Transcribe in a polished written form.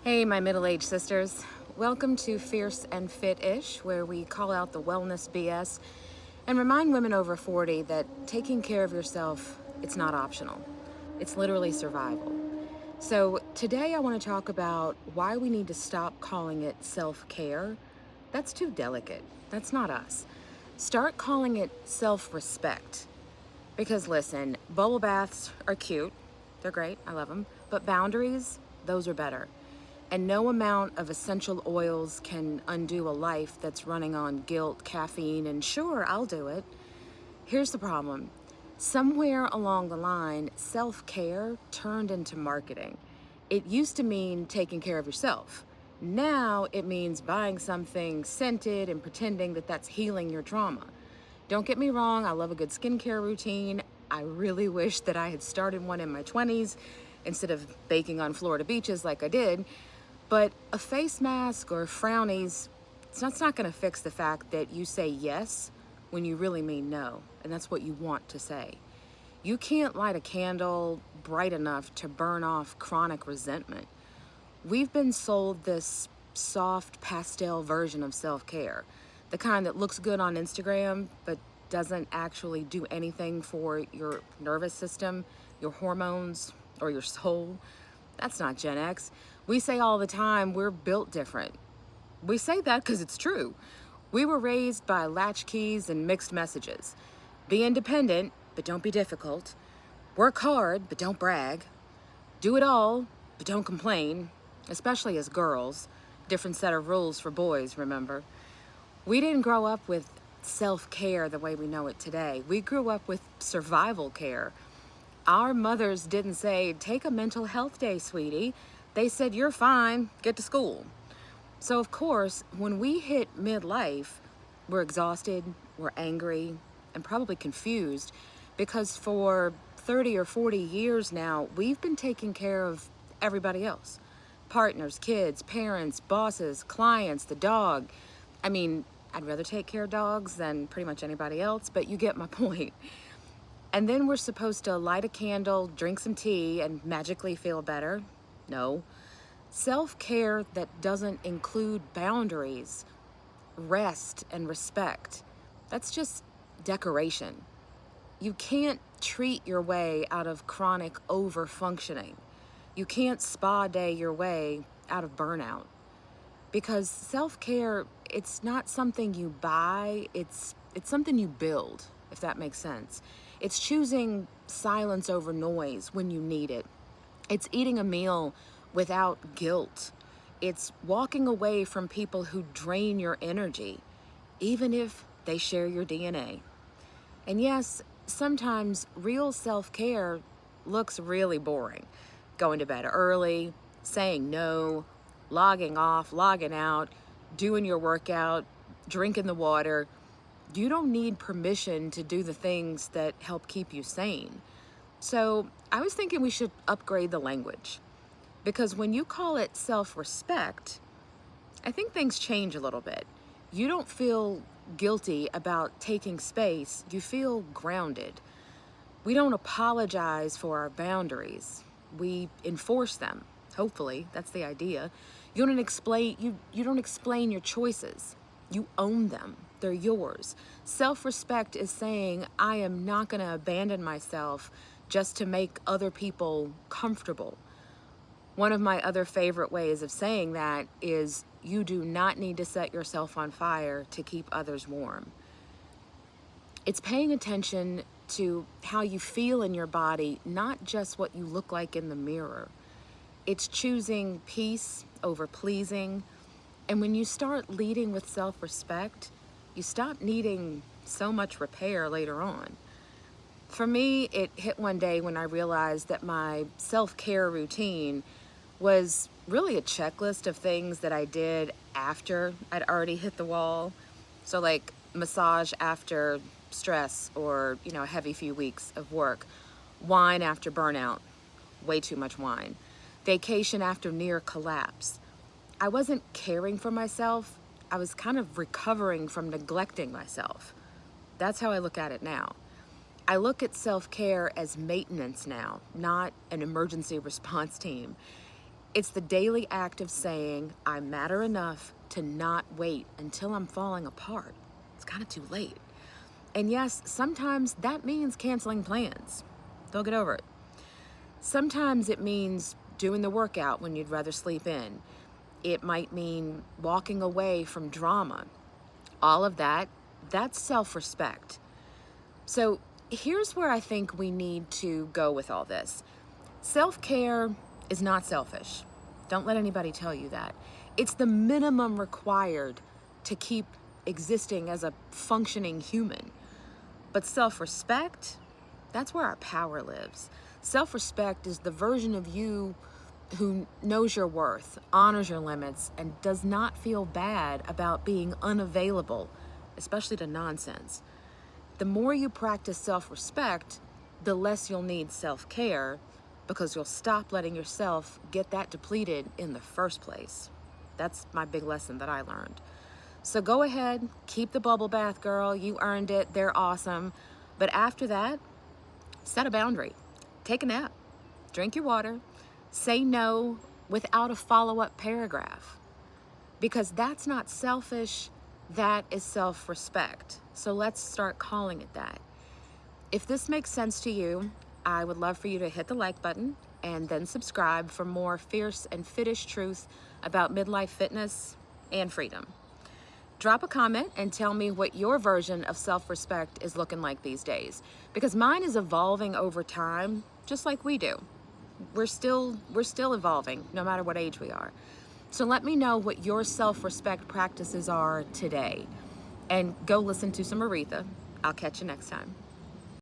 Hey, my middle-aged sisters. Welcome to Fierce and Fit-ish, where we call out the wellness BS and remind women over 40 that taking care of yourself, it's not optional. It's literally survival. So today I want to talk about why we need to stop calling it self-care. That's too delicate. That's not us. Start calling it self-respect. Because listen, bubble baths are cute. They're great. I love them. But boundaries, those are better. And no amount of essential oils can undo a life that's running on guilt, caffeine, and sure, I'll do it. Here's the problem. Somewhere along the line, self-care turned into marketing. It used to mean taking care of yourself. Now it means buying something scented and pretending that that's healing your trauma. Don't get me wrong, I love a good skincare routine. I really wish that I had started one in my 20s instead of baking on Florida beaches like I did. But a face mask or frownies, that's not going to fix the fact that you say yes when you really mean no, and that's what you want to say. You can't light a candle bright enough to burn off chronic resentment. We've been sold this soft pastel version of self-care, the kind that looks good on Instagram but doesn't actually do anything for your nervous system, your hormones, or your soul. That's not Gen X. We say all the time we're built different. We say that because it's true. We were raised by latchkeys and mixed messages. Be independent, but don't be difficult. Work hard, but don't brag. Do it all, but don't complain, especially as girls. Different set of rules for boys, remember? We didn't grow up with self-care the way we know it today. We grew up with survival care. Our mothers didn't say, take a mental health day, sweetie. They said, you're fine, get to school. So of course, when we hit midlife, we're exhausted, we're angry, and probably confused because for 30 or 40 years now, we've been taking care of everybody else. Partners, kids, parents, bosses, clients, the dog. I mean, I'd rather take care of dogs than pretty much anybody else, but you get my point. And then we're supposed to light a candle, drink some tea, and magically feel better? No. Self-care that doesn't include boundaries, rest, and respect, that's just decoration. You can't treat your way out of chronic over-functioning. You can't spa day your way out of burnout. Because self-care, it's not something you buy, it's something you build, if that makes sense. It's choosing silence over noise when you need it. It's eating a meal without guilt. It's walking away from people who drain your energy, even if they share your DNA. And yes, sometimes real self-care looks really boring. Going to bed early, saying no, logging off, logging out, doing your workout, drinking the water. You don't need permission to do the things that help keep you sane. So I was thinking we should upgrade the language because when you call it self-respect, I think things change a little bit. You don't feel guilty about taking space. You feel grounded. We don't apologize for our boundaries. We enforce them. Hopefully, that's the idea. You don't explain your choices. You own them. They're yours. Self-respect is saying, I am not going to abandon myself just to make other people comfortable. One of my other favorite ways of saying that is you do not need to set yourself on fire to keep others warm. It's paying attention to how you feel in your body, not just what you look like in the mirror. It's choosing peace over pleasing. And when you start leading with self-respect, you stop needing so much repair later on. For me, it hit one day when I realized that my self-care routine was really a checklist of things that I did after I'd already hit the wall. So like massage after stress or, a heavy few weeks of work, wine after burnout, way too much wine, vacation after near collapse. I wasn't caring for myself. I was kind of recovering from neglecting myself. That's how I look at it now. I look at self-care as maintenance now, not an emergency response team. It's the daily act of saying, I matter enough to not wait until I'm falling apart. It's kind of too late. And yes, sometimes that means canceling plans. Don't get over it. Sometimes it means doing the workout when you'd rather sleep in. It might mean walking away from drama. All of that, that's self-respect. So here's where I think we need to go with all this. Self-care is not selfish. Don't let anybody tell you that. It's the minimum required to keep existing as a functioning human. But self-respect, that's where our power lives. Self-respect is the version of you who knows your worth, honors your limits, and does not feel bad about being unavailable, especially to nonsense. The more you practice self-respect, the less you'll need self-care, because you'll stop letting yourself get that depleted in the first place. That's my big lesson that I learned. So go ahead, keep the bubble bath, girl. You earned it. They're awesome. But after that, set a boundary. Take a nap. Drink your water. Say no without a follow-up paragraph. Because that's not selfish. That is self-respect. So let's start calling it that. If this makes sense to you, I would love for you to hit the like button and then subscribe for more fierce and fittish truth about midlife fitness and freedom. Drop a comment and tell me what your version of self-respect is looking like these days, because mine is evolving over time, just like we do. We're still evolving, no matter what age we are. So let me know what your self-respect practices are today, and go listen to some Aretha. I'll catch you next time.